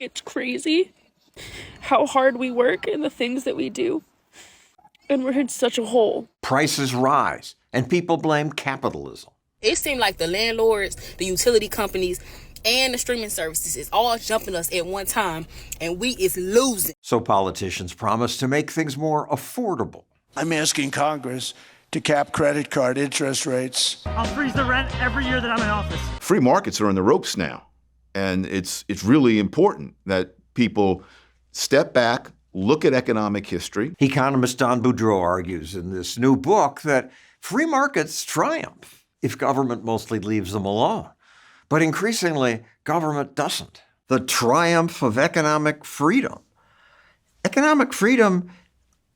It's crazy how hard we work and the things that we do. And we're in such a hole. Prices rise, and people blame capitalism. It seemed like the landlords, the utility companies, and the streaming services is all jumping us at one time, and we is losing. So politicians promise to make things more affordable. I'm asking Congress to cap credit card interest rates. I'll freeze the rent every year that I'm in office. Free markets are on the ropes now. And it's really important that people step back, look at economic history. Economist Donald J argues in this new book that free markets triumph if government mostly leaves them alone. But increasingly, government doesn't. The triumph of economic freedom. Economic freedom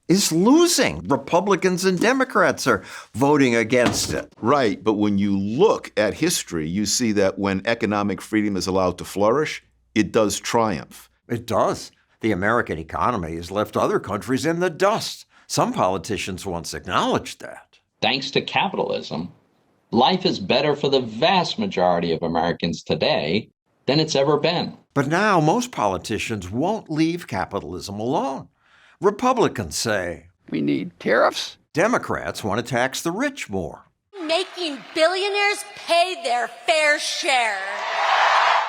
is losing. Republicans and Democrats are voting against it. Right, but when you look at history, you see that when economic freedom is allowed to flourish, it does triumph. It does. The American economy has left other countries in the dust. Some politicians once acknowledged that. Thanks to capitalism, life is better for the vast majority of Americans today than it's ever been. But now most politicians won't leave capitalism alone. Republicans say we need tariffs. Democrats want to tax the rich more. Making billionaires pay their fair share.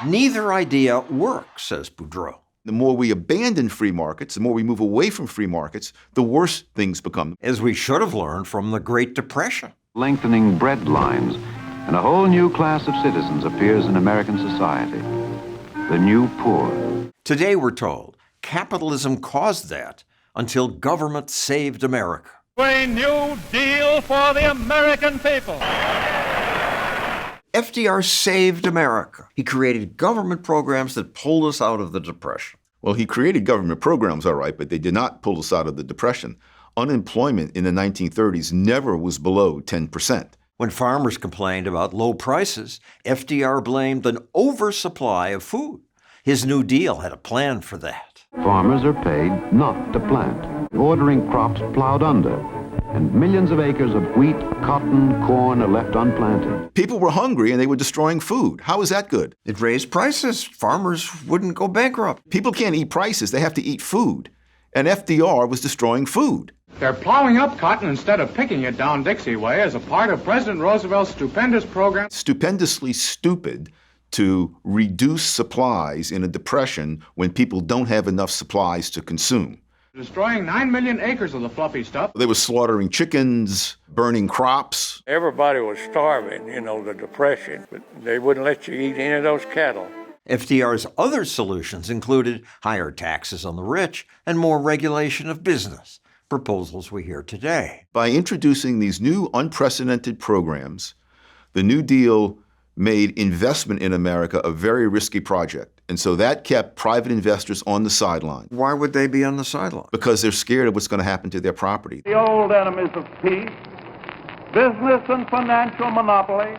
Neither idea works, says Boudreaux. The more we abandon free markets, the more we move away from free markets, the worse things become. As we should have learned from the Great Depression. Lengthening bread lines, and a whole new class of citizens appears in American society. The new poor. Today we're told capitalism caused that until government saved America. A new deal for the American people. FDR saved America. He created government programs that pulled us out of the Depression. Well, he created government programs, all right, but they did not pull us out of the Depression. Unemployment in the 1930s never was below 10%. When farmers complained about low prices, FDR blamed an oversupply of food. His New Deal had a plan for that. Farmers are paid not to plant, ordering crops plowed under, and millions of acres of wheat, cotton, corn are left unplanted. People were hungry and they were destroying food. How is that good? It raised prices. Farmers wouldn't go bankrupt. People can't eat prices. They have to eat food. And FDR was destroying food. They're plowing up cotton instead of picking it down Dixie way as a part of President Roosevelt's stupendous program. Stupendously stupid to reduce supplies in a depression when people don't have enough supplies to consume. Destroying 9 million acres of the fluffy stuff. They were slaughtering chickens, burning crops. Everybody was starving, the Depression, but they wouldn't let you eat any of those cattle. FDR's other solutions included higher taxes on the rich and more regulation of business, proposals we hear today. By introducing these new unprecedented programs, the New Deal made investment in America a very risky project. And so that kept private investors on the sideline. Why would they be on the sideline? Because they're scared of what's going to happen to their property. The old enemies of peace, business and financial monopoly,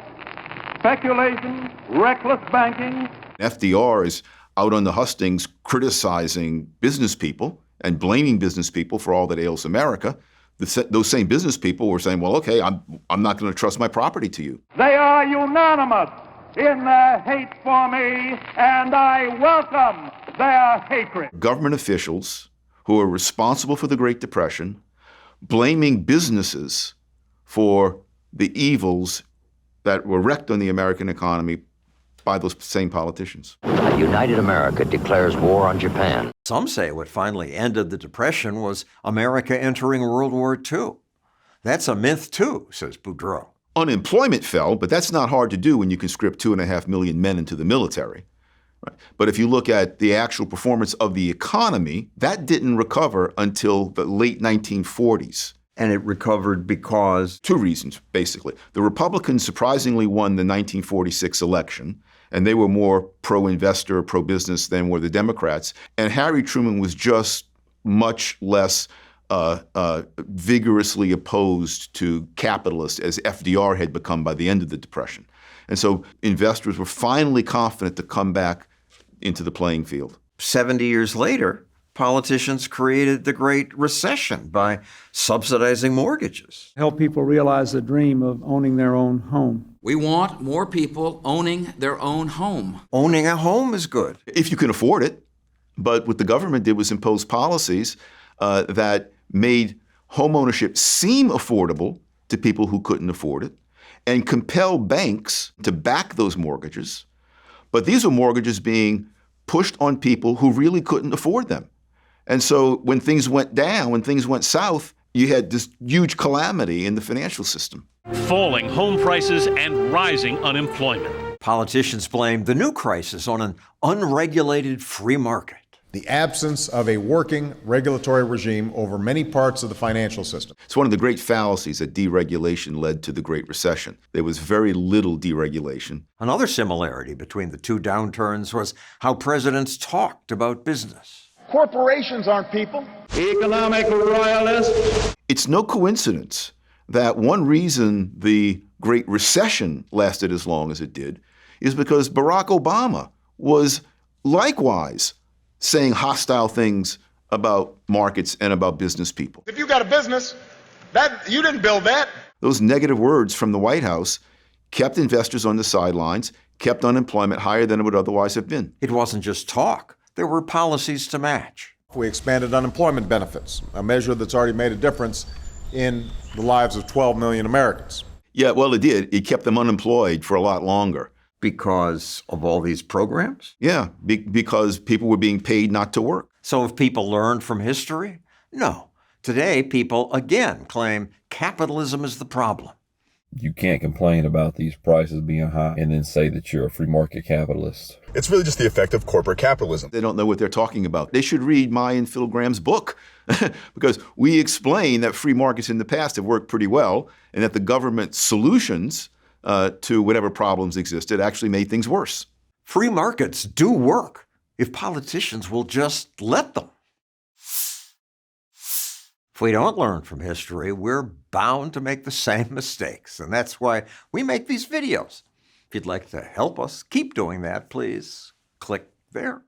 speculation, reckless banking. FDR is out on the hustings criticizing business people and blaming business people for all that ails America. Those same business people were saying, well, okay, I'm not going to trust my property to you. They are unanimous in their hate for me, and I welcome their hatred. Government officials who are responsible for the Great Depression, blaming businesses for the evils that were wreaked on the American economy by those same politicians. A united America declares war on Japan. Some say what finally ended the Depression was America entering World War II. That's a myth too, says Boudreaux. Unemployment fell, but that's not hard to do when you conscript 2.5 million men into the military. Right? But if you look at the actual performance of the economy, that didn't recover until the late 1940s. And it recovered because? Two reasons, basically. The Republicans surprisingly won the 1946 election, and they were more pro-investor, pro-business than were the Democrats. And Harry Truman was just much less vigorously opposed to capitalists as FDR had become by the end of the Depression. And so investors were finally confident to come back into the playing field. 70 years later, politicians created the Great Recession by subsidizing mortgages. Help people realize the dream of owning their own home. We want more people owning their own home. Owning a home is good. If you can afford it. But what the government did was impose policies that made homeownership seem affordable to people who couldn't afford it and compel banks to back those mortgages. But these were mortgages being pushed on people who really couldn't afford them. And so when things went down, when things went south, you had this huge calamity in the financial system. Falling home prices and rising unemployment. Politicians blame the new crisis on an unregulated free market. The absence of a working regulatory regime over many parts of the financial system. It's one of the great fallacies that deregulation led to the Great Recession. There was very little deregulation. Another similarity between the two downturns was how presidents talked about business. Corporations aren't people. Economic royalists. It's no coincidence that one reason the Great Recession lasted as long as it did is because Barack Obama was likewise saying hostile things about markets and about business people. If you got a business, that you didn't build that. Those negative words from the White House kept investors on the sidelines, kept unemployment higher than it would otherwise have been. It wasn't just talk. There were policies to match. We expanded unemployment benefits, a measure that's already made a difference in the lives of 12 million Americans. Yeah, well, it did. It kept them unemployed for a lot longer. Because of all these programs? Yeah, because people were being paid not to work. So have people learned from history? No. Today, people again claim capitalism is the problem. You can't complain about these prices being high and then say that you're a free market capitalist. It's really just the effect of corporate capitalism. They don't know what they're talking about. They should read my and Phil Graham's book because we explain that free markets in the past have worked pretty well and that the government solutions to whatever problems existed actually made things worse. Free markets do work if politicians will just let them. If we don't learn from history, we're bound to make the same mistakes. And that's why we make these videos. If you'd like to help us keep doing that, please click there.